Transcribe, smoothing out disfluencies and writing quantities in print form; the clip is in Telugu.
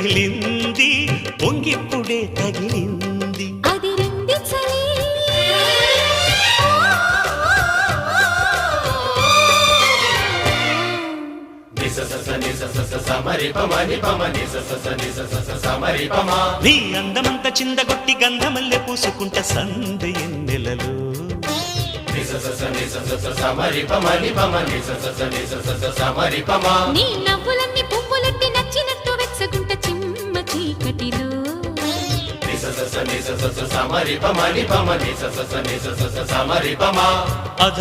రగిలింది పొంగిప్పుడే తగిలింది అది రంది చలి నీ అందమంత చిందగొట్టి గంధమల్లె పూసుకుంట సందు ఎన్నెలలో నీ నవ్వులన్నీ పువ్వులెట్టి నచ్చినట్టు వెచ్చగుంట చిమ్మ చీకటిలో అధ